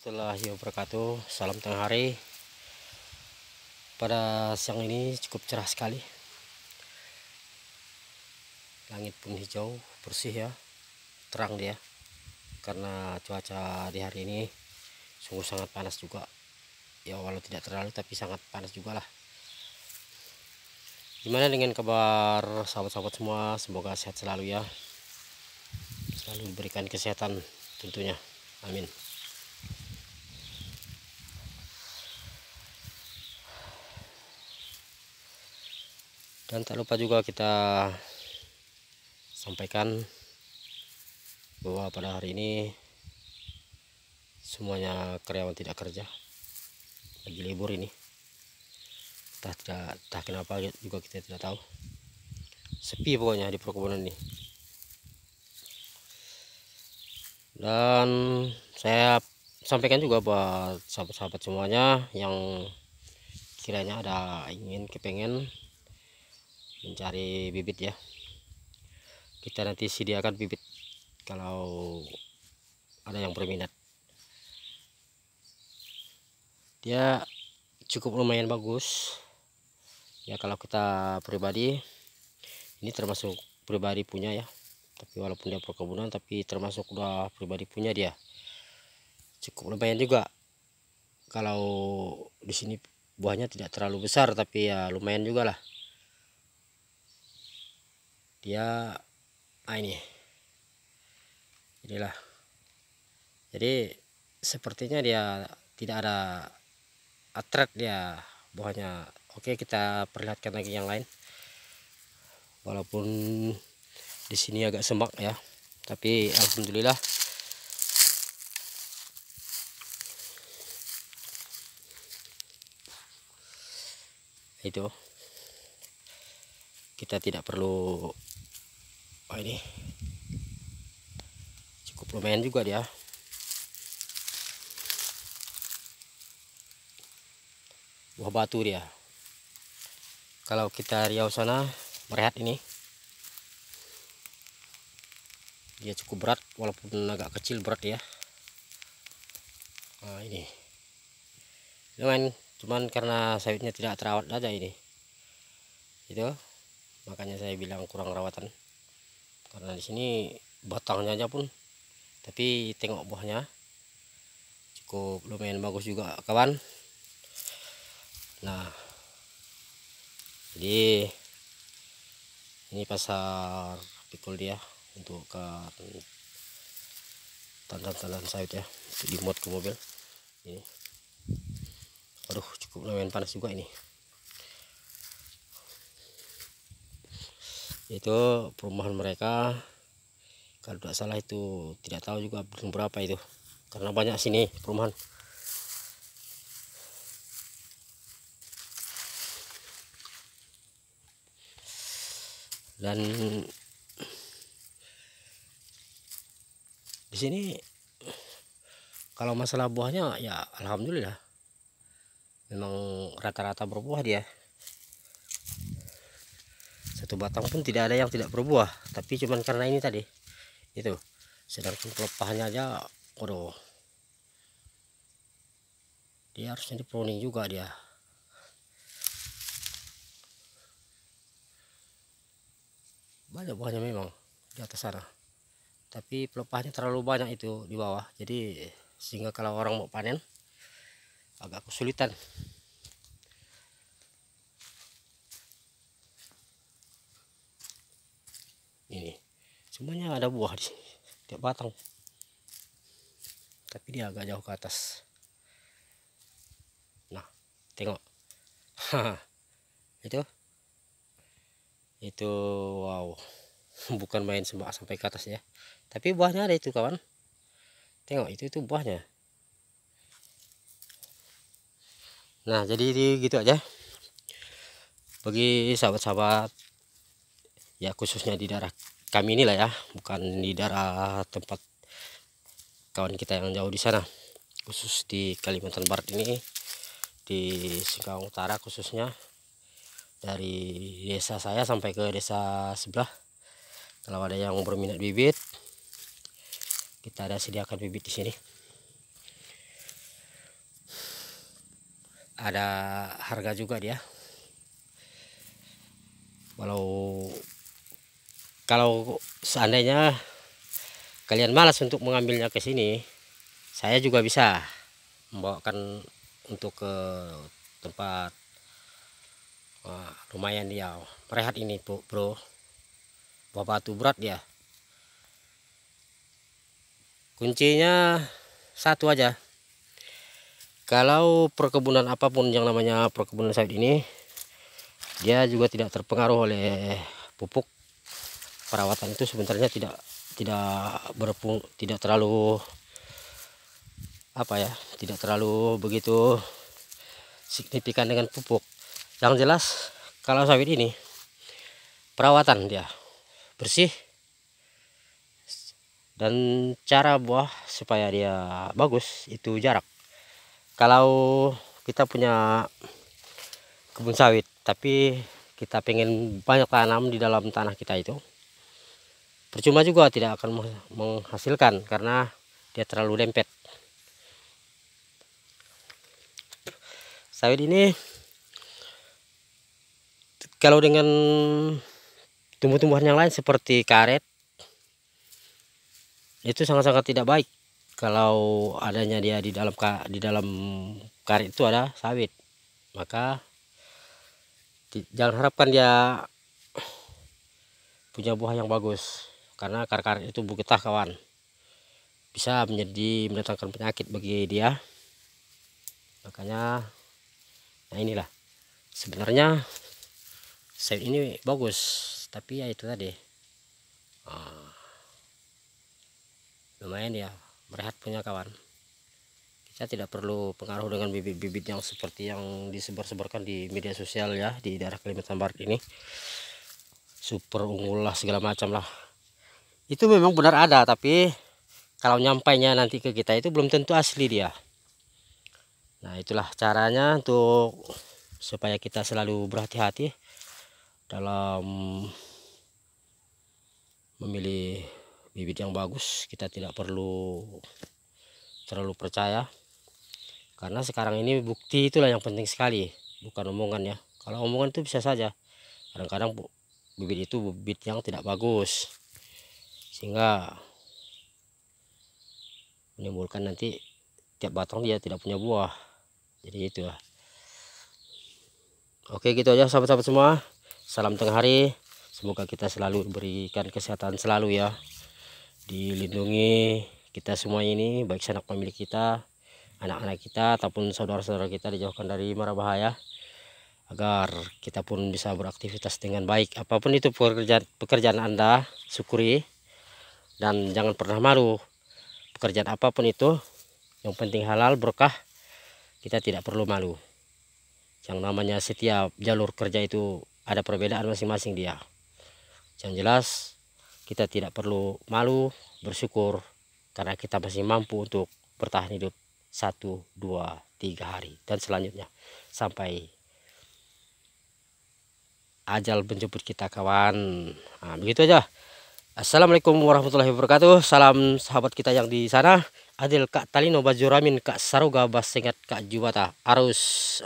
warahmatullahi wabarakatuh. Salam tengah hari. Pada siang ini cukup cerah sekali. Langit pun hijau bersih ya, terang dia. Karena cuaca di hari ini sungguh sangat panas juga. Ya walau tidak terlalu tapi sangat panas juga lah. Gimana dengan kabar sahabat-sahabat semua? Semoga sehat selalu ya. Selalu diberikan kesehatan tentunya. Amin. Dan tak lupa juga kita sampaikan bahwa pada hari ini semuanya karyawan tidak kerja, lagi libur ini. Entah kenapa juga kita tidak tahu. Sepi pokoknya di perkebunan ini. Dan saya sampaikan juga buat sahabat-sahabat semuanya yang kiranya ada kepengen mencari bibit ya, kita nanti sediakan bibit kalau ada yang berminat. Dia cukup lumayan bagus ya, kalau kita pribadi ini termasuk pribadi punya ya, tapi walaupun dia perkebunan tapi termasuk udah pribadi punya, dia cukup lumayan juga. Kalau di sini buahnya tidak terlalu besar tapi ya lumayan juga lah dia. Inilah, jadi sepertinya dia tidak ada atret dia buahnya. Oke, kita perlihatkan lagi yang lain. Walaupun di sini agak semak ya, tapi alhamdulillah itu kita tidak perlu. Ini cukup lumayan juga dia. Buah batu dia. Kalau kita Riau sana merehat ini dia cukup berat, walaupun agak kecil berat ya. Nah, ini lumayan, cuman karena sawitnya tidak terawat aja ini, itu makanya saya bilang kurang rawatan. Karena di sini batangnya aja pun, tapi tengok buahnya cukup lumayan bagus juga kawan. Nah, jadi ini pasar pikul dia untuk ke tandan-tandan sawit ya, untuk dimuat ke mobil ini. Aduh, cukup lumayan panas juga ini. Itu perumahan mereka, kalau tidak salah itu, tidak tahu juga berapa itu, karena banyak sini perumahan. Dan di sini kalau masalah buahnya ya alhamdulillah memang rata-rata berbuah dia. Satu batang pun tidak ada yang tidak berbuah, tapi cuman karena ini tadi itu. Sedangkan pelepahnya aja, waduh, dia harusnya di pruning juga dia. Banyak buahnya memang di atas sana, tapi pelepahnya terlalu banyak itu di bawah, jadi sehingga kalau orang mau panen agak kesulitan. Ini semuanya ada buah di sini, tiap batang, tapi dia agak jauh ke atas. Nah, tengok. itu wow, bukan main semak sampai ke atas ya, tapi buahnya ada itu kawan. Tengok, itu buahnya. Nah, jadi gitu aja bagi sahabat-sahabat ya, khususnya di daerah kami inilah ya, bukan di daerah tempat kawan kita yang jauh di sana. Khusus di Kalimantan Barat ini, di Singkawang Utara khususnya, dari desa saya sampai ke desa sebelah, kalau ada yang berminat bibit, kita ada sediakan bibit di sini. ada harga juga dia. Kalau seandainya kalian malas untuk mengambilnya ke sini, saya juga bisa membawakan untuk ke tempat. Wah, lumayan dia merehat ini bro, buah batu berat dia. Kuncinya satu aja, kalau perkebunan apapun yang namanya perkebunan sawit ini, dia juga tidak terpengaruh oleh pupuk. Perawatan itu sebenarnya tidak terlalu tidak terlalu begitu signifikan dengan pupuk. Yang jelas kalau sawit ini perawatan dia bersih, dan cara buah supaya dia bagus itu jarak. Kalau kita punya kebun sawit tapi kita pengen banyak tanam di dalam tanah kita, itu percuma juga, tidak akan menghasilkan karena dia terlalu dempet. Sawit ini kalau dengan tumbuh-tumbuhan yang lain seperti karet, itu sangat-sangat tidak baik kalau adanya dia di dalam karet itu ada sawit. Maka jangan harapkan dia punya buah yang bagus, karena karet itu getah kawan, bisa mendatangkan penyakit bagi dia. Makanya nah inilah sebenarnya sawit ini bagus, tapi ya itu tadi lumayan ya merehat punya kawan. Kita tidak perlu pengaruh dengan bibit-bibit yang seperti yang disebar-sebarkan di media sosial ya, di daerah Kalimantan Barat ini, super unggul lah segala macam lah. Itu memang benar ada, tapi kalau nyampainya nanti ke kita itu belum tentu asli dia. Nah itulah caranya untuk supaya kita selalu berhati-hati dalam memilih bibit yang bagus. Kita tidak perlu terlalu percaya, karena sekarang ini bukti itulah yang penting sekali, bukan omongan ya. Kalau omongan itu bisa saja, kadang-kadang bibit itu bibit yang tidak bagus, sehingga menimbulkan nanti tiap batang dia tidak punya buah. Jadi itu lah. Oke, gitu aja sahabat-sahabat semua. Salam tengah hari, semoga kita selalu berikan kesehatan selalu ya, dilindungi kita semua ini, baik sanak pemilik kita, anak-anak kita ataupun saudara-saudara kita, dijauhkan dari mara bahaya, agar kita pun bisa beraktivitas dengan baik. Apapun itu pekerjaan Anda, syukuri dan jangan pernah malu. Pekerjaan apapun itu, yang penting halal, berkah, kita tidak perlu malu. Yang namanya setiap jalur kerja itu ada perbedaan masing-masing dia. Yang jelas kita tidak perlu malu, bersyukur karena kita masih mampu untuk bertahan hidup 1, 2, 3 hari dan selanjutnya sampai ajal menjemput kita kawan. Nah, begitu aja. Assalamualaikum warahmatullahi wabarakatuh. Salam sahabat kita yang di sana. Adil Kak Talino Bajuramin Kak Saruga Basengat Kak Juwata. Arus